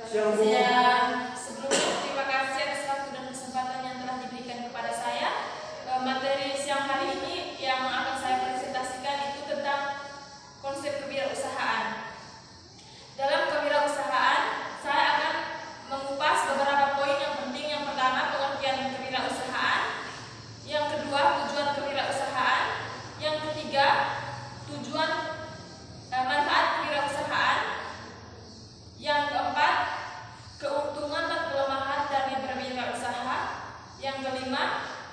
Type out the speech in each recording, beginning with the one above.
Sebelumnya terima kasih atas waktu dan kesempatan yang telah diberikan kepada saya. Materi siang hari ini yang akan saya presentasikan itu tentang konsep kewirausahaan. Dalam kewirausahaan, saya akan mengupas beberapa poin yang penting. Yang pertama, pengertian kewirausahaan. Yang kedua, tujuan kewirausahaan. Yang ketiga, manfaat kewirausahaan. Yang keempat, keuntungan dan kelemahan dari berwirausaha. Yang kelima,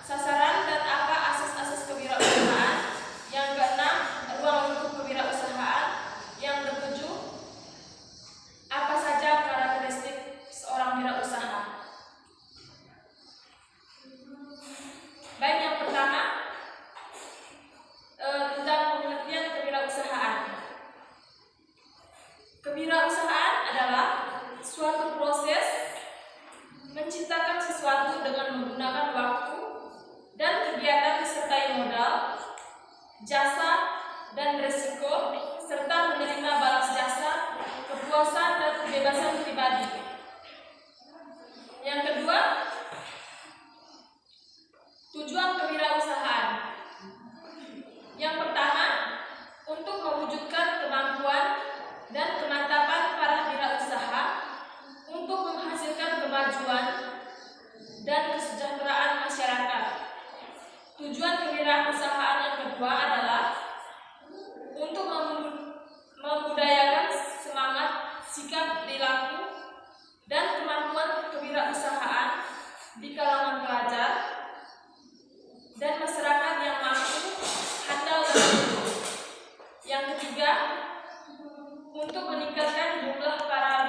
sasaran dan apa asas-asas kewirausahaan. Yang keenam, ruang lingkup kewirausahaan. Yang ketujuh, apa saja karakteristik seorang wirausaha. Baik, yang pertama tentang pengertian kewirausahaan. Kewirausahaan adalah suatu proses menciptakan sesuatu dengan menggunakan waktu dan kegiatan disertai modal, jasa, dan risiko, serta menerima balas jasa, kepuasan, dan kebebasan pribadi. Yang kedua, tujuan kewirausahaan. Yang pertama, untuk mewujudkan kemampuan dan kemantapan para wirausaha untuk menghasilkan kemajuan dan kesejahteraan masyarakat. Tujuan kewirausahaan yang kedua adalah untuk membudayakan semangat, sikap, perilaku, dan kemampuan kewirausahaan di kalangan pelajar dan masyarakat yang mampu, handal, dan unggul. Yang ketiga, untuk meningkatkan jumlah para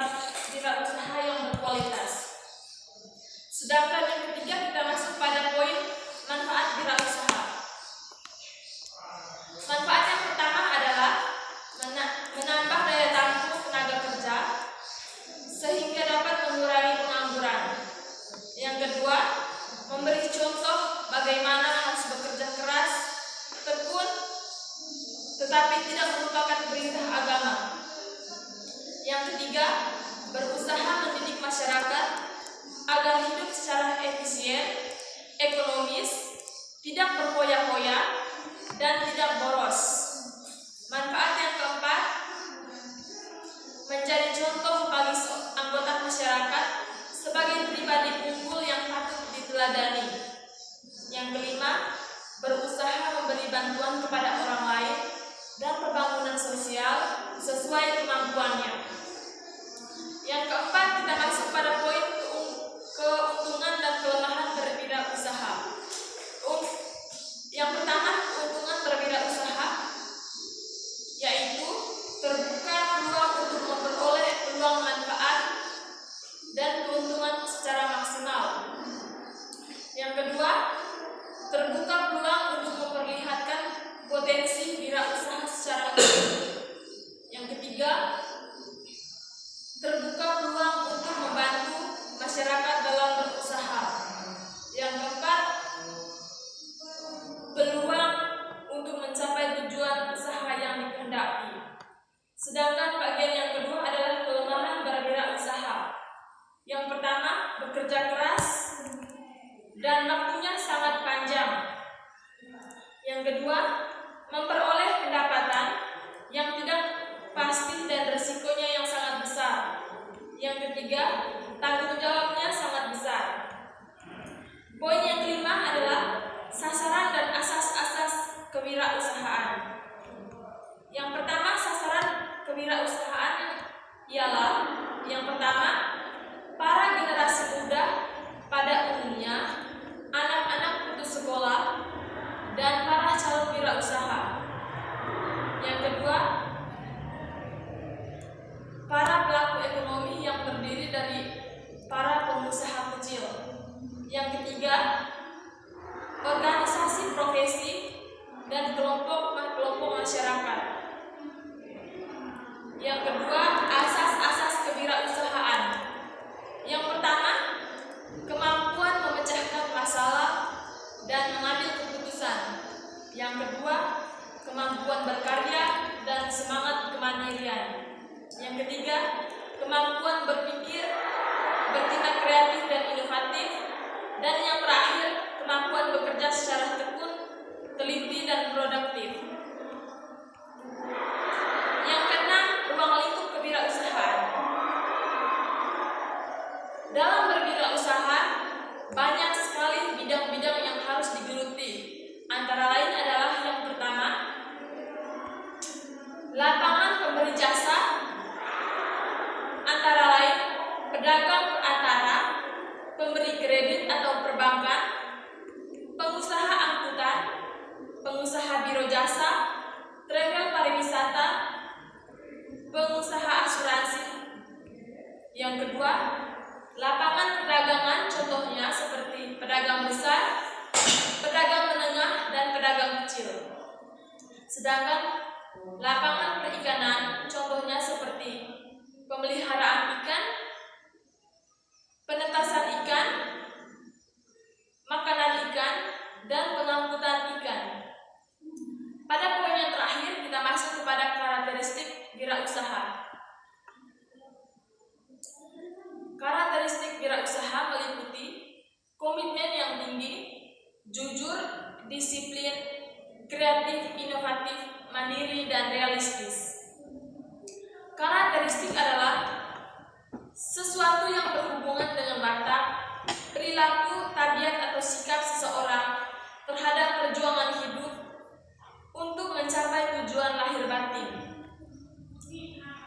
wirausaha yang berkualitas. Sedangkan yang ketiga, kita masuk pada poin manfaat wirausaha. Manfaat yang pertama adalah menambah daya tampung tenaga kerja sehingga dapat mengurangi pengangguran. Yang kedua, memberi contoh bagaimana harus bekerja keras, tekun, tetapi tidak melupakan perintah agama. Yang ketiga, berusaha mendidik masyarakat agar hidup secara efisien, ekonomis, tidak berfoya-foya, dan tidak boros. Manfaat yang keempat, menjadi contoh bagi anggota masyarakat sebagai pribadi unggul yang patut diteladani. Yang kelima, berusaha memberi bantuan kepada orang lain dan pembangunan sosial sesuai kemampuannya. Yang keempat, kita masuk pada poin keuntungan dan kelemahan berwirausaha. Yang pertama, keuntungan berwirausaha, yaitu terbuka peluang untuk memperoleh peluang manfaat dan keuntungan secara maksimal. Yang kedua, terbuka peluang untuk memperlihatkan potensi wirausaha secara utuh. Yang ketiga, terbuka peluang untuk membantu masyarakat dalam berusaha. Yang keempat, peluang untuk mencapai tujuan usaha yang dikehendaki. Sedangkan bagian yang kedua adalah kelemahan berwirausaha. Yang pertama, bekerja keras dan waktunya sangat panjang. Yang kedua, memperoleh pendapatan yang tidak pasti dan risikonya yang sangat besar. Yang ketiga, tanggung jawabnya sangat besar. Poin yang kelima adalah sasaran dan asas-asas kewirausahaan. Yang pertama, sasaran kewirausahaan ialah yang pertama, para generasi muda pada umumnya, anak-anak putus sekolah, dan para calon wirausaha. Yang kedua, para pelaku ekonomi yang terdiri dari para pengusaha kecil. Yang ketiga, organisasi profesi dan kelompok masyarakat. Yang kedua, asas-asas kewirausahaan. Yang pertama, kemampuan memecahkan masalah dan mengambil keputusan. Yang kedua, kemampuan berkarya dan semangat kemandirian. Yang ketiga, kemampuan berpikir, bertindak kreatif dan inovatif, dan yang terakhir, kemampuan bekerja secara tekun, teliti, dan produktif. Yang keenam, ruang lingkup kewirausahaan. Dalam berwirausaha, banyak sekali bidang-bidang yang harus digeluti. Antara lain adalah yang pertama, lapangan pemberi jasa, antara lain pedagang perantara, pemberi kredit atau perbankan, pengusaha angkutan, pengusaha biro jasa, travel pariwisata, pengusaha asuransi. Yang kedua, lapangan perdagangan, contohnya seperti pedagang besar, pedagang menengah, dan pedagang kecil. Sedangkan lapangan perikanan, contohnya seperti pemeliharaan ikan, penetasan ikan, makanan ikan, dan pengangkutan ikan. Pada poin yang terakhir, kita masuk kepada karakteristik wirausaha. Karakteristik wirausaha meliputi komitmen yang tinggi, jujur, disiplin, kreatif, inovatif, mandiri, dan realistis. Karakteristik adalah sesuatu yang berhubungan dengan watak, perilaku, tabiat, atau sikap seseorang terhadap perjuangan hidup untuk mencapai tujuan lahir batin.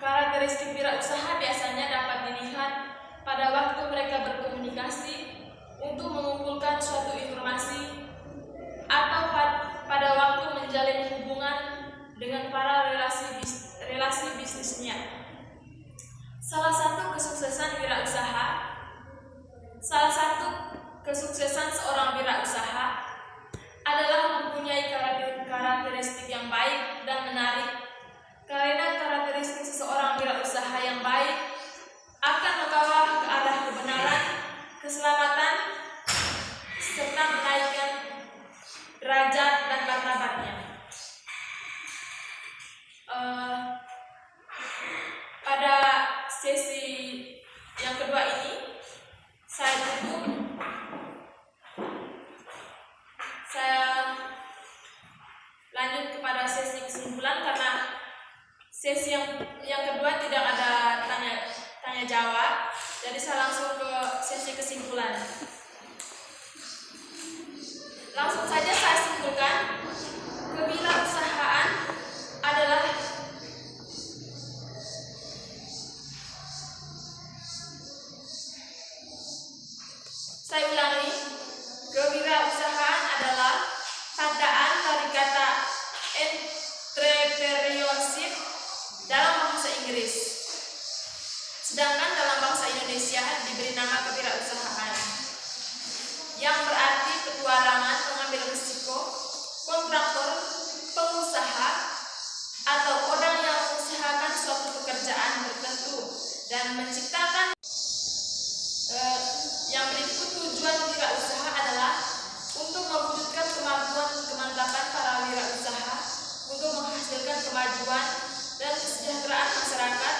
Karakteristik wirausaha biasanya dapat dilihat pada waktu mereka berkomunikasi untuk mengumpulkan suatu informasi atau pada waktu menjalin hubungan dengan para relasi bisnisnya. Salah satu kesuksesan seorang wirausaha adalah mempunyai karakteristik yang baik dan menarik, karena karakteristik seseorang wirausaha yang baik akan membawa ke arah kebenaran, keselamatan, serta menaikkan derajat dan martabatnya. Pada sesi yang kedua ini, saya lanjut kepada sesi kesimpulan, karena sesi yang kedua tidak ada tanya jawab, jadi saya langsung ke sesi kesimpulan. Langsung saja saya simpulkan, kewirausahaan adalah tandaan dari kata entrepreneurship dalam bahasa Inggris. Sedangkan dalam bahasa Indonesia diberi nama kewirausahaan, yang berarti petualangan, pengambil risiko, kontraktor, pengusaha, atau orang yang mengusahakan suatu pekerjaan tertentu dan menciptakan. Yang berikut, tujuan wirausaha adalah untuk mewujudkan kemampuan kemantapan para wirausaha untuk menghasilkan kemajuan dan kesejahteraan masyarakat